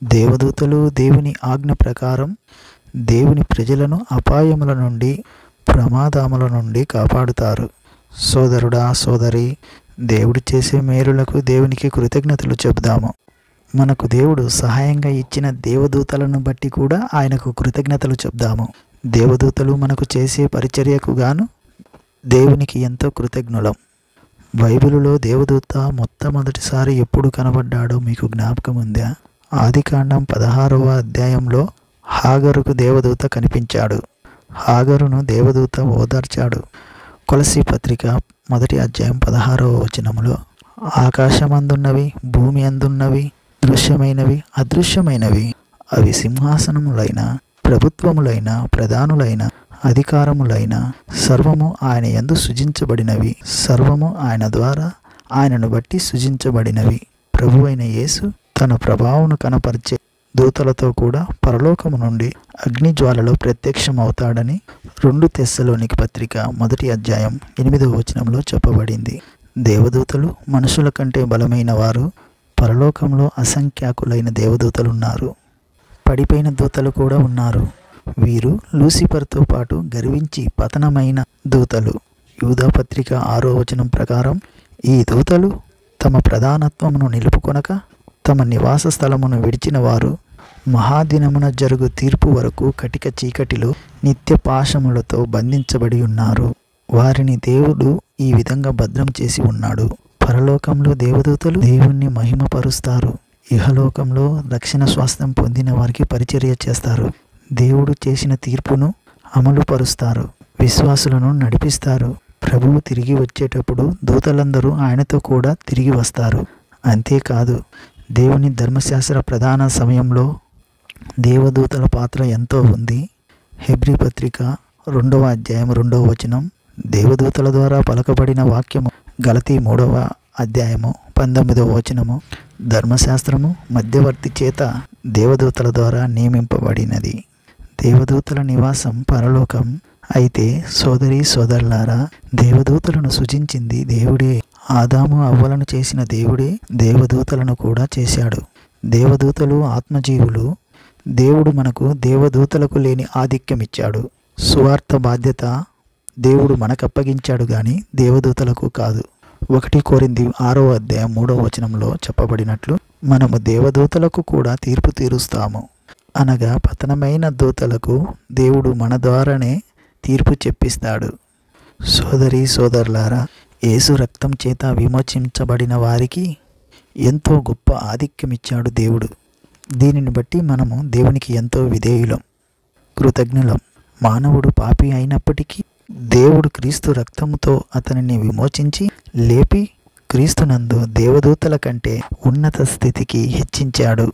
దేవదూతలు దేవుని ఆజ్ఞ ప్రకారం దేవుని ప్రజలను అపాయముల నుండి, ప్రమాదముల నుండి కాపాడుతారు. సోదరుడా, సోదరి, దేవుడు చేసే మేలులకు దేవునికి కృతజ్ఞతలు చెబుదాము. మనకు దేవుడు సహాయంగా ఇచ్చిన దేవదూతలను బట్టి కూడా ఆయనకు కృతజ్ఞతలు చెప్దాము. దేవదూతలు మనకు చేసే పరిచర్యకు గాను దేవునికి ఎంతో కృతజ్ఞులం. బైబిలులో దేవదూత మొట్టమొదటిసారి ఎప్పుడు కనబడ్డాడో మీకు జ్ఞాపకం ఉందా? ఆదికాండం 16వ అధ్యాయంలో హాగరుకు దేవదూత కనిపించాడు. హాగరును దేవదూత ఓదార్చాడు. కొలస్సీ పత్రిక 1వ అధ్యాయం 16వ వచనములో ఆకాశమందున్నవి, భూమి అందున్నవి, దృశ్యమైనవి, అదృశ్యమైనవి, అవి సింహాసనములైన, ప్రభుత్వములైన, ప్రధానులైన, అధికారములైన సర్వము ఆయన యందు సృజించబడినవి. సర్వము ఆయన ద్వారా, ఆయనను బట్టి సృజించబడినవి. ప్రభువైన యేసు తన ప్రభావమును కనపరిచే దూతలతో కూడా పరలోకము నుండి అగ్నిజ్వాలలో ప్రత్యక్షమవుతాడని 2 తెస్సలోనికి పత్రిక 1వ అధ్యాయం 8వ వచనంలో చెప్పబడింది. దేవదూతలు మనుషుల కంటే బలమైన వారు. పరలోకంలో అసంఖ్యాకులైన దేవదూతలున్నారు. పడిపోయిన దూతలు కూడా ఉన్నారు. వీరు లూసిఫర్తో పాటు గర్వించి పతనమైన దూతలు. యూదా పత్రిక 6వ వచనం ప్రకారం ఈ దూతలు తమ ప్రధానత్వమును నిలుపుకొనక తమ నివాస స్థలమును విడిచిన వారు మహాదినమున జరుగు తీర్పు వరకు కటిక చీకటిలో నిత్య పాశములతో బంధించబడి ఉన్నారు. వారిని దేవుడు ఈ విధంగా భద్రం చేసి ఉన్నాడు. పరలోకంలో దేవదూతలు దేవుణ్ణి మహిమపరుస్తారు. ఇహలోకంలో రక్షణ స్వాస్థ్యం పొందిన వారికి పరిచర్య చేస్తారు. దేవుడు చేసిన తీర్పును అమలు పరుస్తారు. విశ్వాసులను నడిపిస్తారు. ప్రభువు తిరిగి వచ్చేటప్పుడు దూతలందరూ ఆయనతో కూడా తిరిగి వస్తారు. అంతేకాదు, దేవుని ధర్మశాస్త్ర ప్రధాన సమయంలో దేవదూతల పాత్ర ఎంతో ఉంది. హెబ్రీ పత్రిక 2వ అధ్యాయం 2వ వచనం, దేవదూతల ద్వారా పలకబడిన వాక్యము గలతీ 3వ అధ్యాయము 19వ వచనము, ధర్మశాస్త్రము మధ్యవర్తి చేత దేవదూతల ద్వారా నియమింపబడినది. దేవదూతల నివాసం పరలోకం. అయితే సోదరి సోదరులారా, దేవదూతలను సృజించింది దేవుడే. ఆదాము అవ్వలను చేసిన దేవుడే దేవదూతలను కూడా చేశాడు. దేవదూతలు ఆత్మజీవులు. దేవుడు మనకు దేవదూతలకు లేని ఆధిక్యం ఇచ్చాడు. సువార్త బాధ్యత దేవుడు మనకప్పగించాడు గాని దేవదూతలకు కాదు. 1 కొరింథీ 6వ అధ్యాయం 3వ వచనంలో చెప్పబడినట్లు మనము దేవదూతలకు కూడా తీర్పు తీరుస్తాము. అనగా పతనమైన దూతలకు దేవుడు మన ద్వారానే తీర్పు చెప్పిస్తాడు. సోదరి సోదరులారా, యేసు రక్తం చేత విమోచించబడిన వారికి ఎంతో గొప్ప ఆధిక్యం ఇచ్చాడు దేవుడు. దీనిని బట్టి మనము దేవునికి ఎంతో విధేయులం, కృతజ్ఞులం. మానవుడు పాపి అయినప్పటికీ దేవుడు క్రీస్తు రక్తముతో అతనిని విమోచించి లేపి క్రీస్తునందు దేవదూతల కంటే ఉన్నత స్థితికి హెచ్చించాడు.